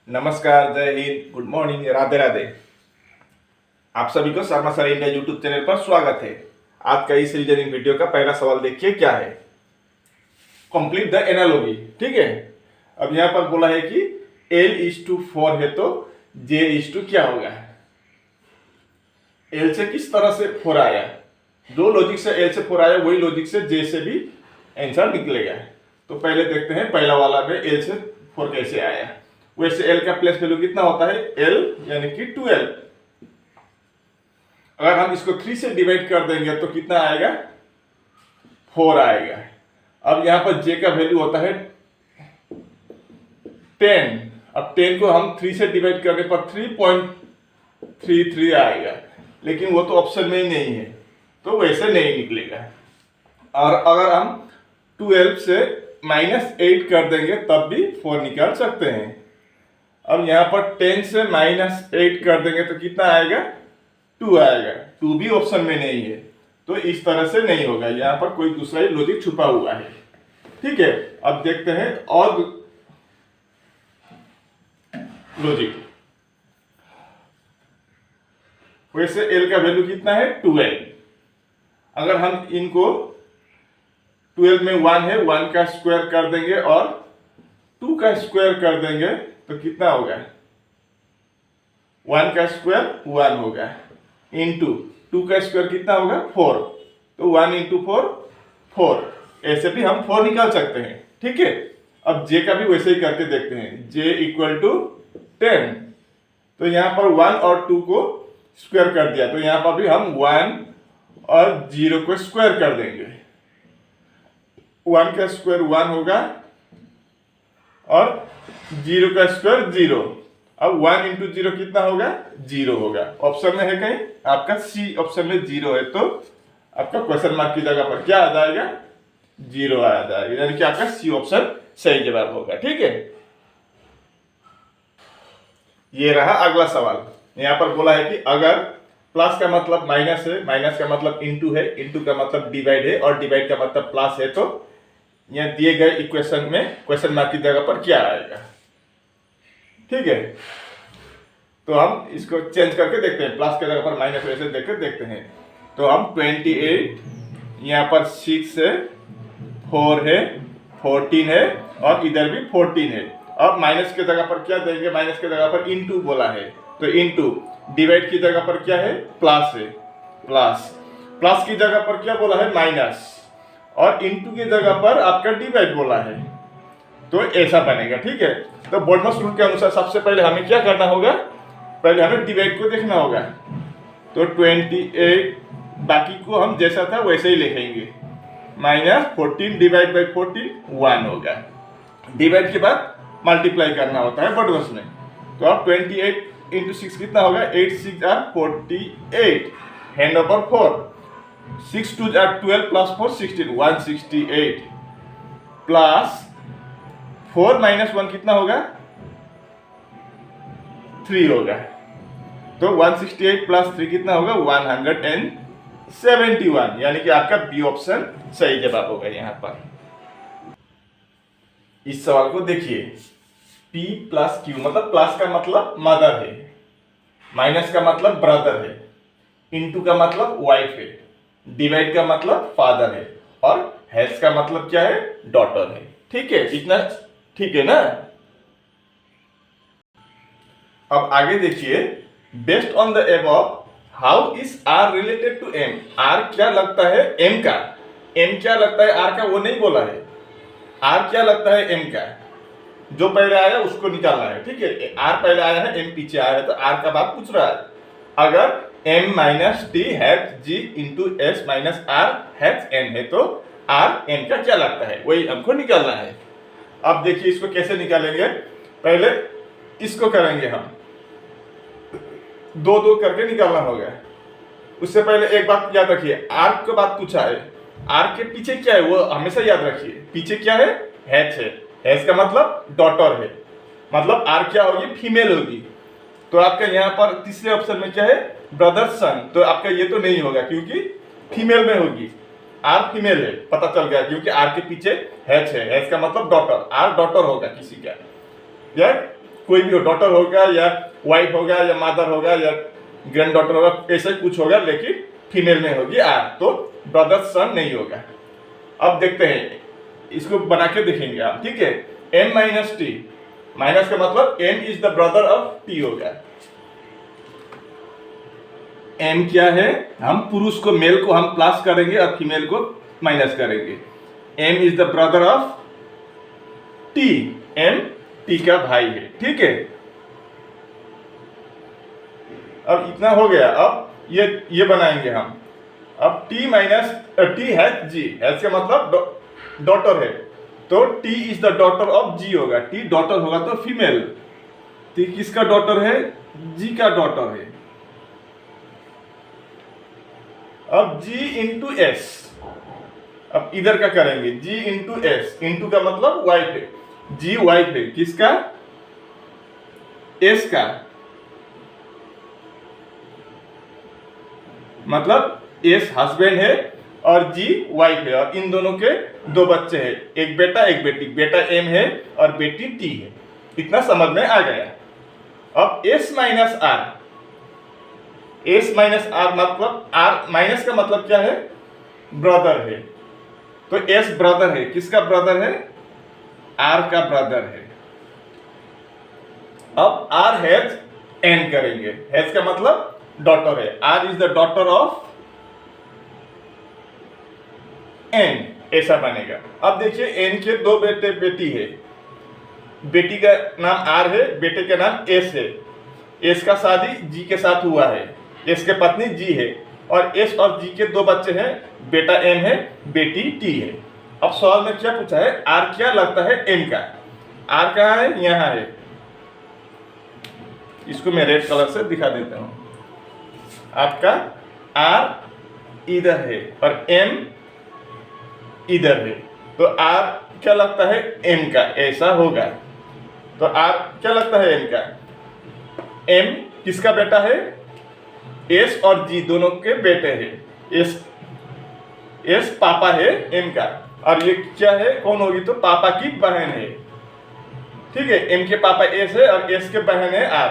नमस्कार, जय Hind, good morning, Radhe Radhe. आप सभी को Sharma sir India YouTube channel पर स्वागत है। आज का इस रीजनिंग वीडियो का पहला सवाल देखिए क्या है। Complete the analogy. ठीक है, अब यहां पर बोला है कि L/4 है तो J/2 क्या होगा। L से किस तरह से 4 आया, जो लॉजिक से L से 4 आया वही लॉजिक से J से भी आंसर निकलेगा। तो पहले देखते हैं पहला वाला में L से 4 कैसे आया। वैसे L का प्लेस वैल्यू कितना होता है, L यानी कि 12। अगर हम इसको 3 से डिवाइड कर देंगे तो कितना आएगा, 4 आएगा। अब यहां पर J का वैल्यू होता है 10। अब 10 को हम 3 से डिवाइड करने पर 3.33 आएगा, लेकिन वो तो ऑप्शन में ही नहीं है तो वैसे नहीं निकलेगा। और अगर हम 12 से -8 कर देंगे तब भी 4 निकाल सकते हैं। अब यहाँ पर 10 से -8 कर देंगे तो कितना आएगा, 2 आएगा। 2 भी ऑप्शन में नहीं है तो इस तरह से नहीं होगा, यहाँ पर कोई दूसरा ही लॉजिक छुपा हुआ है। ठीक है, अब देखते हैं और लॉजिक। वैसे L का वैल्यू कितना है, 12। अगर हम इनको 12 में 1 है, 1 का स्क्वायर कर देंगे और 2 का स्क्वायर कर देंगे तो कितना होगा, 1 का स्क्वायर 1 होगा, इंटू 2 का स्क्वायर कितना होगा, 4। तो 1 इंटू 4 4। ऐसे भी हम 4 निकाल सकते हैं। ठीक है, अब J का भी वैसे ही करके देखते हैं। J equal to 10। तो यहाँ पर 1 और 2 को स्क्वायर कर दिया, तो यहाँ पर भी हम 1 और 0 को स्क्वायर कर देंगे। 1 का स्क्वायर 1 होगा और 0 का स्क्वायर 0। अब 1 इंटू 0 कितना होगा, 0 होगा। ऑप्शन में है कहीं आपका सी ऑप्शन में 0 है तो आपका क्वेश्चन मार्क की जगह पर क्या आ जाएगा, 0 आ जाएगा, यानी कि आपका सी ऑप्शन सही जवाब होगा। ठीक है, ये रहा अगला सवाल। यहाँ पर बोला है कि अगर प्लस का मतलब माइनस है, माइनस का मतलब इंटू है, इंटू का मतलब डिवाइड है और डिवाइड का मतलब प्लस है, तो यहाँ दिए गए इक्वेशन में क्वेश्चन मार्क की जगह पर क्या आएगा। ठीक है, तो हम इसको चेंज करके देखते हैं, प्लस की जगह पर माइनस वैसे देख देखते हैं। तो हम 28, यहाँ पर 6 है, 4 है, 14 है और इधर भी 14 है। अब माइनस की जगह पर क्या देंगे, माइनस की जगह पर इंटू बोला है तो इंटू, डिवाइड की जगह पर क्या है, प्लस है, प्लस, प्लस की जगह पर क्या बोला है, माइनस, और इंटू की जगह पर आपका डिवाइड बोला है, तो ऐसा बनेगा। ठीक है, तो बोर्डमस रूल के अनुसार सबसे पहले हमें क्या करना होगा, पहले हमें डिवाइड को देखना होगा। तो 28, बाकी को हम जैसा था वैसे ही लिखेंगे, -14 डिवाइड बाई 14 1 होगा। डिवाइड के बाद मल्टीप्लाई करना होता है बोर्डमस में। तो अब 28 इंटू 6 कितना होगा, 8 6 are 48, hand over 4, 6 2 are 12 plus 4 16, 168 plus 4 minus 1 कितना होगा, 3 होगा। तो 168 प्लस 3 कितना होगा, 171, यानी कि आपका बी ऑप्शन सही जवाब होगा। यहाँ पर इस सवाल को देखिए, P प्लस Q, मतलब प्लस का मतलब मदर है, माइनस का मतलब ब्रदर है, इंटू का मतलब वाइफ है, डिवाइड का मतलब फादर है और हैज का मतलब क्या है, डॉटर है। ठीक है, इतना ठीक है ना। अब आगे देखिए, based on the above how is R related to M. R क्या लगता है एम का, एम क्या लगता है आर का, वो नहीं बोला है। आर क्या लगता है एम का, जो पहले आया उसको निकालना है। ठीक है, आर पहले आया है, एम पीछे आया है, तो आर का बात पूछ रहा है। अगर M minus T has G into S minus R has N है तो आर एम का क्या लगता है, वही हमको निकालना है। अब देखिए इसको कैसे निकालेंगे, पहले इसको करेंगे हम, 2 2 करके निकालना होगा। उससे पहले एक बात याद रखिए, आर का बात पूछा है, आर के पीछे क्या है वो हमेशा याद रखिए, पीछे क्या है, हैज है, हैज का मतलब डॉटर है, मतलब आर क्या होगी, फीमेल होगी। तो आपका यहाँ पर तीसरे ऑप्शन में क्या है, ब्रदर सन, तो आपका ये तो नहीं होगा क्योंकि फीमेल में होगी, आर फीमेल है, पता चल गया, क्योंकि आर के पीछे हैज है, हैज का मतलब डॉटर, आर डॉटर होगा किसी का। यार कोई भी हो, डॉटर होगा या वाइफ होगा या मदर होगा या ग्रैंड डॉटर होगा, ऐसा कुछ होगा, लेकिन फीमेल में होगी आर, तो ब्रदर सन नहीं होगा। अब देखते हैं, इसको बना के देखेंगे आप, ठीक है। m माइनस टी, माइनस का मतलब m is the brother of t होगा। m क्या है, हम पुरुष को, मेल को हम प्लस करेंगे और फीमेल को माइनस करेंगे। m is the brother of t, m t का भाई है, ठीक है। अब इतना हो गया। अब ये बनाएंगे हम। अब t माइनस टी है g, हैज का मतलब डॉटर है, तो t is the daughter of g होगा। t डॉटर होगा तो फीमेल, t किसका डॉटर है, g का डॉटर है। अब g इंटू एस, अब इधर का करेंगे, g इंटू एस, इंटू का मतलब वाइफ है, g वाइफ है किसका, s का, मतलब s हस्बैंड है और g वाइफ है, और इन दोनों के दो बच्चे हैं, एक बेटा एक बेटी, बेटा m है और बेटी t है। इतना समझ में आ गया। अब s minus R, s minus R मतलब, r माइनस का मतलब क्या है, ब्रदर है, तो s ब्रदर है, किसका ब्रदर है, r का ब्रदर है। अब r हैज n करेंगे, हैज का मतलब डॉटर है, r is the daughter of n, ऐसा बनेगा। अब देखिए n के दो बेटे बेटी है, बेटी का नाम r है, बेटे का नाम s है, s का शादी g के साथ हुआ है, s के पत्नी g है, और s और g के दो बच्चे हैं, बेटा m है, बेटी t है। अब सवाल में क्या पूछा है, r क्या लगता है m का, r कहाँ है, यहाँ है, इसको मैं रेड कलर से दिखा देता हूँ। आपका r इधर है और m इधर है, तो r क्या लगता है m का, ऐसा होगा। तो r क्या लगता है m का, m किसका बेटा है, s और g दोनों के बेटे हैं, s पापा है m का, और ये क्या है, कौन होगी, तो पापा की बहन है, ठीक है। m के पापा s है और s के बहन है r,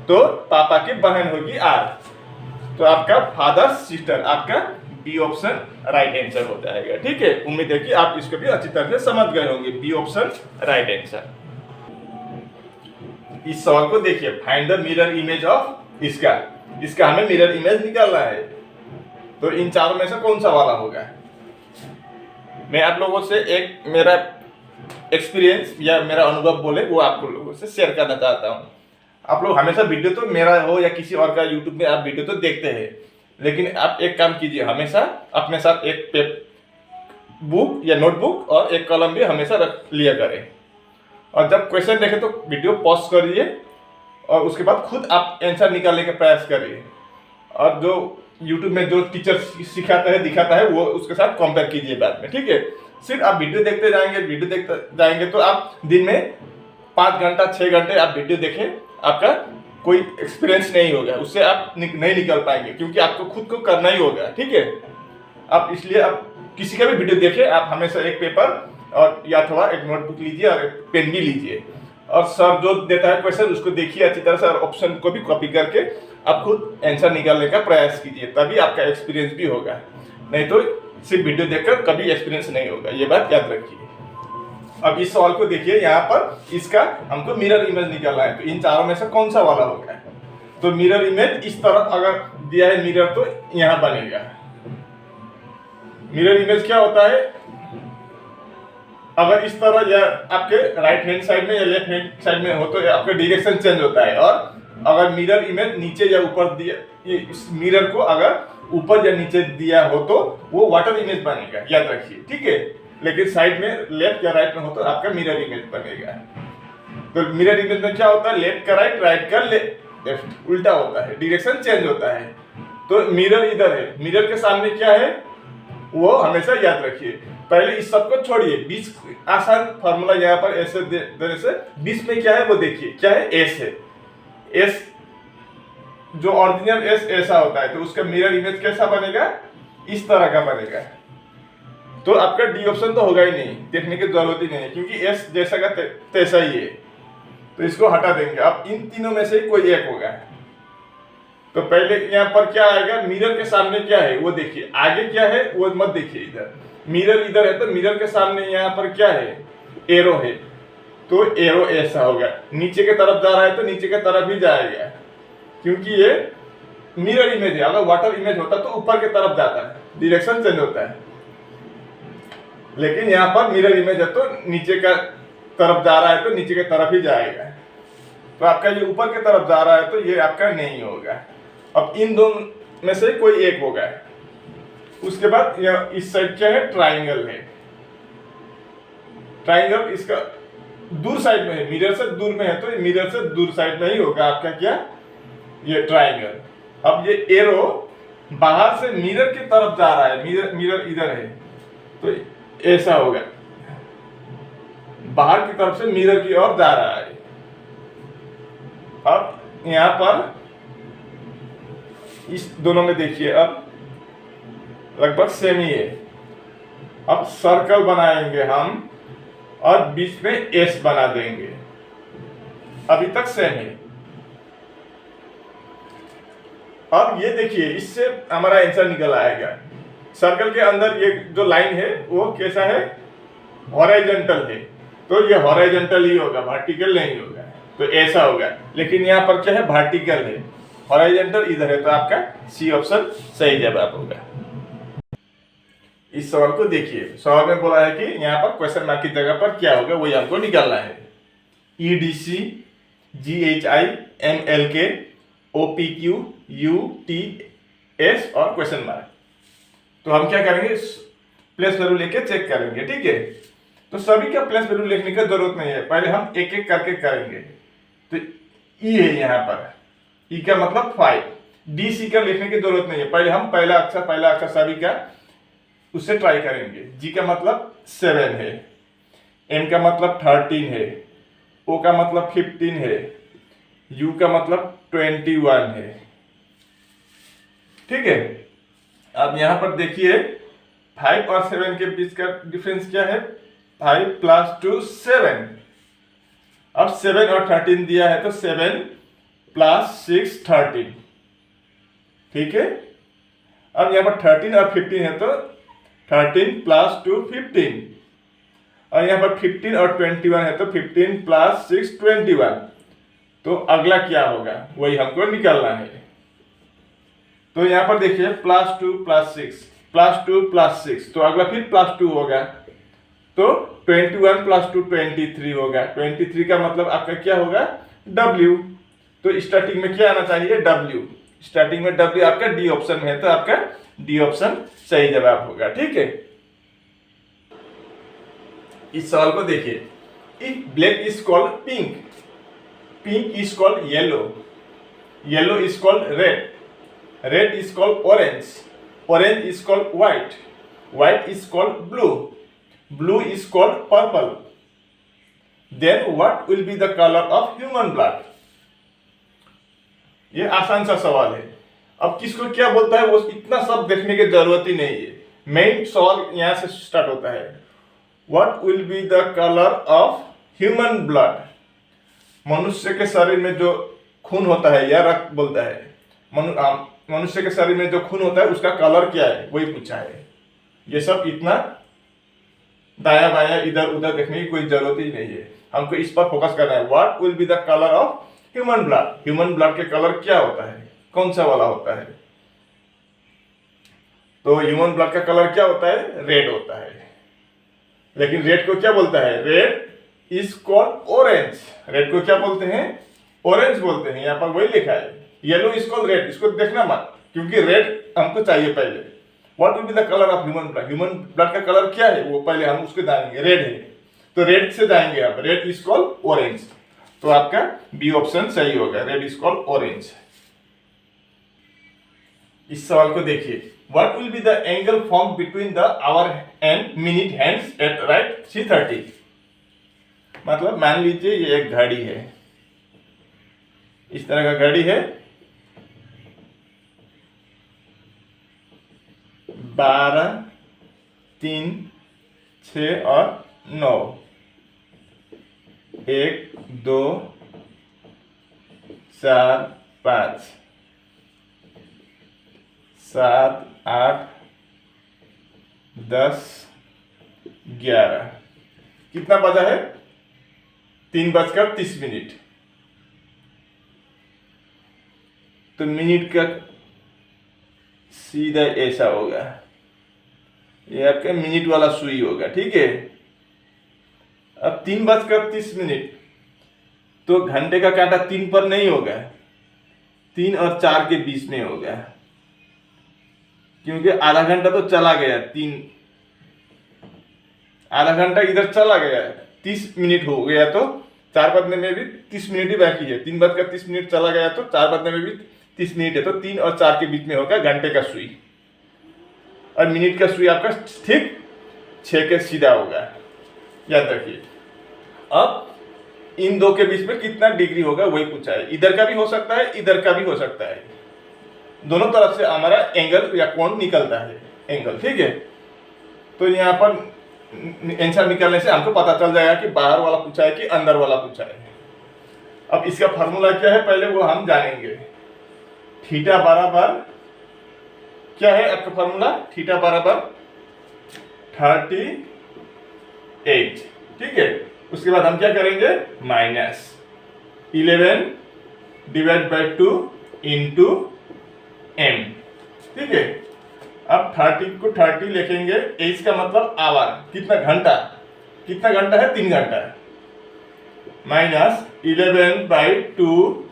तो पापा की बहन होगी r। तो आपका फादर सिस्टर, आपका बी ऑप्शन राइट आंसर हो जाएगा, ठीक है। उम्मीद है कि आप इसको भी अच्छी तरह से समझ गए होंगे, बी ऑप्शन राइट आंसर। इस सवाल को देखिए, find the mirror image of, इसका हमें मिरर इमेज निकालना है, तो इन चारों में से कौन सा वाला होगा। मैं आप लोगों से एक मेरा एक्सपीरियंस या मेरा अनुभव बोले वो आप लोगों से शेयर करना चाहता हूँ। आप लोग हमेशा वीडियो तो मेरा हो या किसी और का यूट्यूब में आप वीडियो तो देखते हैं, लेकिन आप एक काम कीजिए, हमेशा अपने साथ एक बुक या नोटबुक और एक कलम भी हमेशा रख लिया करें, और जब क्वेश्चन देखें तो वीडियो पॉज करिए और उसके बाद खुद आप आंसर निकालने का प्रयास करिए, और जो यूट्यूब में जो टीचर सिखाता है दिखाता है वो उसके साथ कंपेयर कीजिए बाद में, ठीक है। सिर्फ आप वीडियो देखते जाएंगे तो आप दिन में 5 घंटा 6 घंटे आप वीडियो देखें, आपका कोई एक्सपीरियंस नहीं होगा, उससे आप नहीं निकल पाएंगे, क्योंकि आपको खुद को करना ही होगा, ठीक है। आप इसलिए आप किसी का भी वीडियो देखें, आप हमेशा एक पेपर और या अथवा एक नोटबुक लीजिए और एक पेन भी लीजिए, और सर जो देता है क्वेश्चन उसको देखिए अच्छी तरह से, और ऑप्शन को भी कॉपी करके आप खुद आंसर निकालने का प्रयास कीजिए, तभी आपका एक्सपीरियंस भी होगा, नहीं तो सिर्फ वीडियो देखकर कभी एक्सपीरियंस नहीं होगा, ये बात याद रखिए। अब इस सवाल को देखिए, यहाँ पर इसका हमको मिरर इमेज निकालना है, तो इन चारों में से कौन सा वाला होगा। तो मिरर इमेज इस तरफ अगर दिया है मिरर, तो यहाँ बनेगा। मिरर इमेज क्या होता है, अगर इस तरह या आपके राइट हैंड साइड में या लेफ्ट हैंड साइड में हो तो आपका डायरेक्शन चेंज होता है, और अगर मिरर इमेज नीचे या ऊपर दिया, इस मिरर को अगर ऊपर या नीचे दिया हो तो वो वाटर इमेज बनेगा, याद रखिए, ठीक है। लेकिन साइड में लेफ्ट या राइट में हो तो आपका मिरर इमेज बनेगा। तो मिरर इमेज में क्या होता है, लेफ्ट का राइट, राइट का लेफ्ट, उल्टा होता है, डायरेक्शन चेंज होता है। तो मिरर इधर है, मिरर के सामने क्या है वो हमेशा याद रखिए। पहले इस सब को छोड़िए, बीच आसान फॉर्मूला यहाँ पर ऐसे देने से, बीच में क्या है वो देखिए, क्या है, एस है। एस जो ओरिजिनल एस ऐसा होता है, तो उसका मिरर इमेज कैसा बनेगा, इस तरह का बनेगा। तो आपका डी ऑप्शन तो होगा ही नहीं, देखने की जरूरत ही नहीं है, क्योंकि एस जैसा का तैसा ही है। तो इसको हटा देंगे। अब इन तीनों में से कोई एक होगा। तो पहले यहाँ पर क्या आएगा, मिरर के सामने क्या है वो देखिए, आगे क्या है वो मत देखिए। इधर मिरर इधर है तो मिरर के सामने यहाँ पर क्या है, एरो है। तो एरो ऐसा होगा, नीचे के तरफ जा रहा है तो नीचे के तरफ ही जाएगा, क्योंकि ये मिरर इमेज है। अगर वाटर इमेज होता तो ऊपर के तरफ जाता है, डायरेक्शन चेंज होता है। लेकिन यहाँ पर मिरर इमेज है तो नीचे का तरफ जा रहा है तो नीचे के तरफ ही जाएगा। तो आपका ये ऊपर के तरफ जा रहा है तो ये आपका नहीं होगा। अब इन दोनों में से कोई एक होगा। उसके बाद यह इस साइड क्या है, ट्राइंगल है। ट्राइंगल इसका दूर साइड में है, मिरर से दूर में है तो मिरर से दूर साइड में ही होगा आपका क्या, ये ट्राइंगल। अब ये एरो बाहर से मिरर की तरफ जा रहा है, मिरर इधर है तो ऐसा होगा, बाहर की तरफ से मिरर की ओर जा रहा है। अब यहां पर इस दोनों में देखिए, अब लगभग सेम ही है। अब सर्कल बनाएंगे हम और बीच में एस बना देंगे। अभी तक सेम है। अब ये देखिए, इससे हमारा आंसर निकल आएगा। सर्कल के अंदर ये जो लाइन है वो कैसा है, हॉरिजॉन्टल है। तो ये हॉरिजॉन्टल ही होगा, वर्टिकल नहीं होगा। तो ऐसा होगा। लेकिन यहाँ पर क्या है, वर्टिकल है, हॉरिजॉन्टल इधर है। तो आपका सी ऑप्शन सही जवाब होगा। इस सवाल को देखिए, सवाल में बोला है कि यहाँ पर क्वेश्चन मार्क की जगह पर क्या होगा वही हमको निकालना है। EDC GHI MLK OPQ UTS और क्वेश्चन मार्क। तो हम क्या करेंगे, प्लेस वैल्यू लेके चेक करेंगे, ठीक है। तो सभी का प्लेस वैल्यू लिखने की जरूरत नहीं है, पहले हम एक एक करके करेंगे। तो ई है यहाँ पर, ई का मतलब 5। DC का लिखने की जरूरत नहीं है, पहले हम पहला अक्षर सभी का उससे ट्राई करेंगे। G का मतलब 7 है, M का मतलब 13 है, O का मतलब 15 है, U का मतलब 21 है, ठीक है। अब यहां पर देखिए 5 और 7 के बीच का डिफरेंस क्या है, 5 + 2 7। अब 7 और 13 दिया है तो 7 + 6 13, ठीक है। अब यहाँ पर 13 और 15 है तो 13 + 2 15, और यहाँ पर 15 और 21 है तो 15 + 6 21। तो अगला क्या होगा वही हमको निकालना है। तो यहाँ पर देखिए +2 + 6 +2 + 6, तो अगला फिर +2 होगा। तो 21 + 2 23 होगा। 23 का मतलब आपका क्या होगा, W। तो स्टार्टिंग में क्या आना चाहिए, W। स्टार्टिंग में W आपका D ऑप्शन में है तो आपका D ऑप्शन सही जवाब होगा, ठीक है। इस सवाल को देखिए, if black is called pink, pink is called yellow, yellow is called red, red is called orange, orange is called white, white is called blue, blue is called purple, then what will be the colour of human blood. ये आसान सा सवाल है। अब किसको क्या बोलता है वो इतना सब देखने की जरूरत ही नहीं है। मेन सवाल यहां से स्टार्ट होता है, what will be the colour of human blood. मनुष्य के शरीर में जो खून होता है या रक्त बोलता है, मनुष्य के शरीर में जो खून होता है उसका कलर क्या है वही पूछा है। ये सब इतना दाया बाया इधर उधर देखने की कोई जरूरत ही नहीं है, हमको इस पर फोकस करना है। What will be the colour of human blood, human blood के कलर क्या होता है, कौन सा वाला होता है। तो ह्यूमन ब्लड का कलर क्या होता है, रेड होता है। लेकिन रेड को क्या बोलता है, red is called orange. Red को क्या बोलते हैं, ऑरेंज बोलते हैं। यहाँ पर वही लिखा है। येलो इज कॉल्ड रेड, इसको देखना मत क्योंकि रेड हमको चाहिए पहले। What will be the colour of human blood, human blood का कलर क्या है वो पहले हम उसको जानेंगे। रेड है तो रेड से जाएंगे आप, रेड इज कॉल्ड ऑरेंज। तो आपका बी ऑप्शन सही होगा, रेड इज कॉल्ड ऑरेंज। इस सवाल को देखिए, what will be the angle form between the our and minute hands eight right 3:30। मतलब मान लीजिए ये एक घड़ी है, इस तरह का घड़ी है, 12, 3, 6 और 9, 1, 2, 4 5 7 8 10 11। कितना बजा है? 3:30। तो मिनट का सीधा ऐसा होगा, ये आपका मिनट वाला सुई होगा, ठीक है। अब 3:30, तो घंटे का कांटा 3 पर नहीं होगा, 3 और 4 के बीच में होगा, क्योंकि आधा घंटा तो चला गया। आधा घंटा इधर चला गया, 30 मिनट हो गया, तो 4 बजने में भी 30 मिनट ही बाकी है। 3:30 चला गया तो 4 बजने में भी 30 मिनट है, तो 3 और 4 के बीच में होगा घंटे का सुई, और मिनट का सुई आपका ठीक 6 के सीधा होगा, याद रखिए। अब इन दो के बीच में कितना डिग्री होगा वही पूछा है। इधर का भी हो सकता है, इधर का भी हो सकता है, दोनों तरफ से हमारा एंगल या कोण निकलता है, एंगल, ठीक है। तो यहाँ पर आंसर निकालने से हमको पता चल जाएगा कि बाहर वाला पूछा है कि अंदर वाला पूछा है। अब इसका फार्मूला क्या है पहले वो हम जानेंगे। थीटा बराबर क्या है आपका फार्मूला? थीटा बराबर 38, ठीक है। उसके बाद हम क्या करेंगे? -11 डिवाइड बाई 2 इंटू m, ठीक है। अब 30 को 30 लिखेंगे, एच का मतलब आवर, कितना घंटा, कितना घंटा है? 3 घंटा। -11/2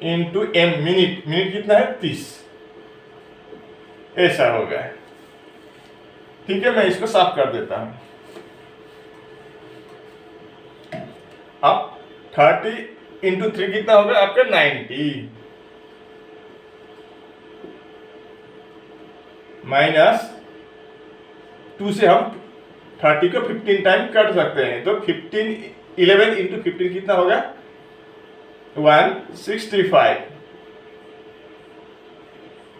इंटू m, मिनट, मिनट कितना है? 30, ऐसा होगा, ठीक है। मैं इसको साफ कर देता हूं। अब 30 इंटू 3 कितना होगा आपका? 90, -2 से हम 30 को 15 टाइम काट सकते हैं, तो 11 इंटू 15 कितना होगा? 165।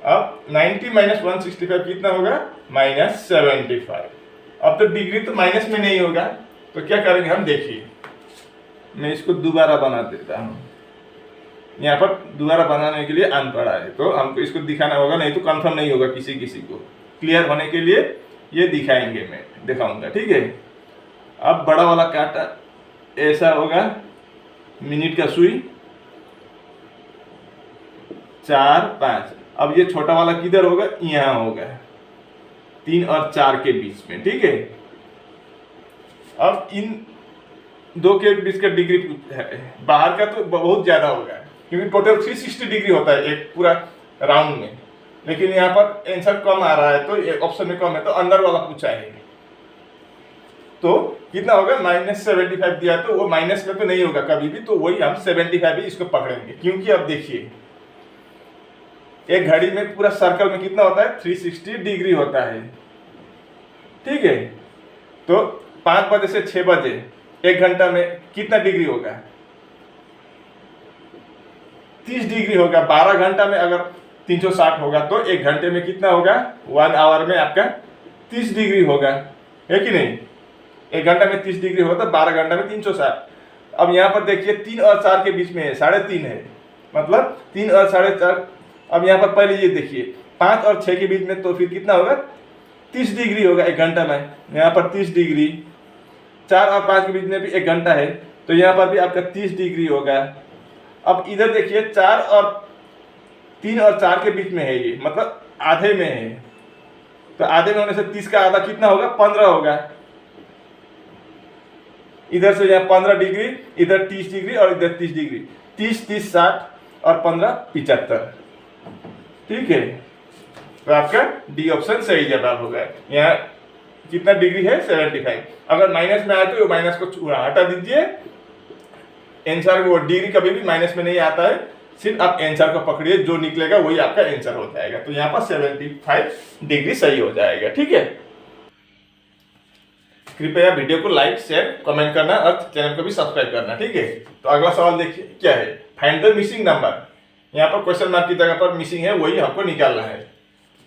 अब 90 - 165 कितना होगा? -75। अब तो डिग्री तो माइनस में नहीं होगा, तो क्या करेंगे हम? देखिए, मैं इसको दोबारा बना देता हूँ। यहाँ पर दोबारा बनाने के लिए अनपढ़ है, तो हमको इसको दिखाना होगा, नहीं तो कंफर्म नहीं होगा किसी को। क्लियर होने के लिए ये दिखाएंगे, मैं दिखाऊंगा, ठीक है। अब बड़ा वाला कांटा ऐसा होगा, मिनट का सुई 4 5। अब ये छोटा वाला किधर होगा? यहाँ होगा, 3 और 4 के बीच में, ठीक है। अब इन दो के बीच का डिग्री है, बाहर का तो बहुत ज्यादा होगा, क्योंकि टोटल 360 डिग्री होता है एक पूरा राउंड में, लेकिन यहाँ पर आंसर कम आ रहा है, तो ऑप्शन में कम है, तो अंदर वाला पूछा है। तो कितना होगा? -75 दिया, तो वो माइनस में तो नहीं होगा कभी भी, तो वही हम 75 ही इसको पकड़ेंगे। क्योंकि अब देखिए, एक घड़ी में पूरा सर्कल में कितना होता है? 360 डिग्री होता है, ठीक है। तो 5 बजे से 6 बजे 1 घंटा में कितना डिग्री होगा? 30 डिग्री होगा। 12 घंटा में अगर 360 होगा, तो 1 घंटे में कितना होगा? 1 आवर में आपका 30 डिग्री होगा, है कि नहीं? 1 घंटा में 30 डिग्री होगा, तो 12 घंटा में 360। अब यहाँ पर देखिए, 3 और 4 के बीच में है, 3.5 है, मतलब 3 और 4.5। अब यहाँ पर पहले ये देखिए, 5 और 6 के बीच में, तो फिर कितना होगा? 30 डिग्री होगा 1 घंटा में। यहाँ पर 30 डिग्री, 4 और 5 के बीच में भी 1 घंटा है, तो यहाँ पर भी आपका 30 डिग्री होगा। अब इधर देखिए, 3 और 4 के बीच में है ये, मतलब आधे में है, तो आधे में होने से 30 का आधा कितना होगा? 15 होगा। इधर से यहाँ 15 डिग्री, इधर 30 डिग्री और इधर 30 डिग्री, 30 30 60 और 15 75, ठीक है। तो आपका डी ऑप्शन सही जवाब होगा। यहाँ कितना डिग्री है? 75। अगर माइनस में आए तो माइनस को हटा दीजिए, आंसर वो डिग्री कभी भी माइनस में नहीं आता है, सिर्फ आप आंसर को पकड़िए, जो निकलेगा वही आपका आंसर हो जाएगा। तो यहाँ पर 75 डिग्री सही हो जाएगा, ठीक है। कृपया वीडियो को लाइक शेयर कमेंट करना और चैनल को भी सब्सक्राइब करना, ठीक है। तो अगला सवाल देखिए क्या है? Find the missing number. यहाँ पर क्वेश्चन मार्क की जगह पर मिसिंग है, वही हमको निकालना है।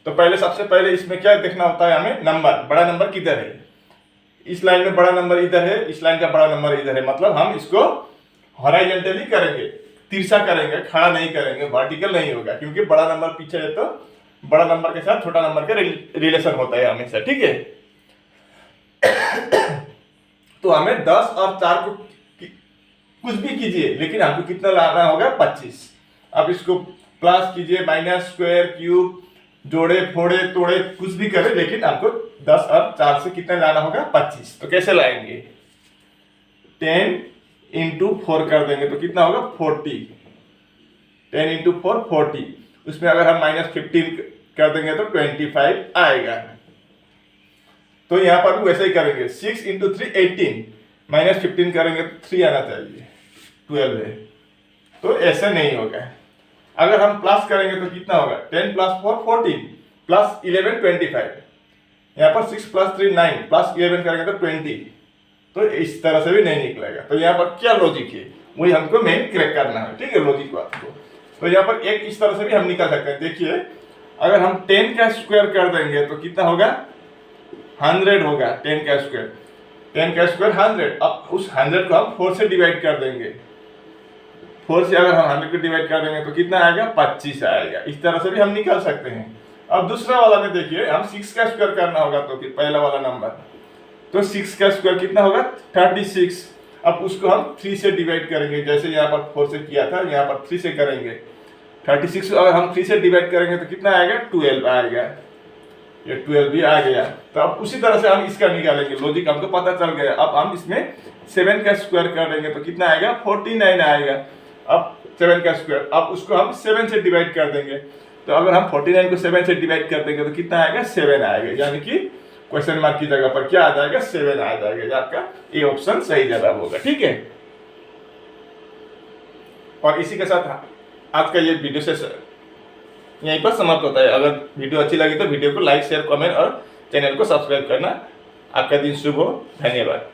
तो पहले सबसे पहले इसमें क्या देखना होता है हमें? नंबर, बड़ा नंबर किधर है। इस लाइन में बड़ा नंबर इधर है, इस लाइन का बड़ा नंबर इधर है, मतलब हम इसको हॉरिजॉन्टली करेंगे, तिरछा करेंगे, खड़ा नहीं करेंगे, वर्टिकल नहीं होगा, क्योंकि बड़ा नंबर पीछे है तो बड़ा नंबर के साथ छोटा नंबर का रिलेशन होता है हमेशा, ठीक है। तो हमें 10 और 4 को कुछ भी कीजिए, लेकिन आपको कितना लाना होगा, 25। अब इसको प्लस कीजिए, माइनस, स्क्वायर, क्यूब, जोड़े, फोड़े, तोड़े, कुछ भी करें, लेकिन आपको 10 और 4 से कितना लाना होगा, 25। तो कैसे लाएंगे, 10 इंटू 4 कर देंगे तो कितना होगा, 40। 10 इंटू 4 40। उसमें अगर हम -15 कर देंगे तो 25 आएगा। तो यहाँ पर भी वैसे ही करेंगे, 6 इंटू 3 18, -15 करेंगे तो 3 आना चाहिए, 12 है, तो ऐसे नहीं होगा। अगर हम प्लस करेंगे तो कितना होगा, 10 प्लस 4 14, प्लस 11 25, यहाँ पर 6 प्लस 3 9, प्लस 11 करेंगे तो 20। तो इस तरह से भी नहीं निकलेगा। तो यहाँ पर क्या लॉजिक है, वही हमको मेन क्रैक करना है, ठीक है, लॉजिक बात को। तो यहाँ पर एक इस तरह से भी हम निकाल सकते हैं। देखिए, अगर हम 10 का स्क्वायर कर देंगे तो कितना होगा, 100 होगा। 10 का स्क्वायर 100। अब उस 100 को हम 4 से डिवाइड कर देंगे। 4 से अगर हम 100 को डिवाइड कर देंगे तो कितना आएगा, 25 आएगा। इस तरह से भी हम निकाल सकते हैं। अब दूसरा वाला में देखिए, हम 6 का स्क्वायर करना होगा, तो फिर पहला वाला नंबर, तो 6 का स्क्वायर कितना होगा, 36। अब उसको हम 3 से डिवाइड करेंगे, जैसे यहाँ पर 4 से किया था, यहाँ पर 3 से करेंगे। 36 को अगर हम 3 से डिवाइड करेंगे तो कितना आएगा, 12 आएगा। ये 12 भी आ गया। तो अब उसी तरह से हम इसका निकालेंगे, लॉजिक हमको पता चल गया। अब हम इसमें 7 का स्क्वायर कर देंगे तो कितना आएगा, 49 आएगा। अब 7 का स्क्वायर, अब उसको हम 7 से डिवाइड कर देंगे। तो अगर हम 49 को 7 से डिवाइड कर देंगे तो कितना आएगा, 7 आएगा। यानी कि क्वेश्चन मार्क की जगह पर क्या आ जाएगा, 7 आ जाएगा। आपका ये ऑप्शन सही जवाब होगा, ठीक है। और इसी के साथ आज का ये वीडियो से यहीं पर समाप्त होता है। अगर वीडियो अच्छी लगी तो वीडियो को लाइक, शेयर, कमेंट और चैनल को सब्सक्राइब करना। आपका दिन शुभ हो। धन्यवाद।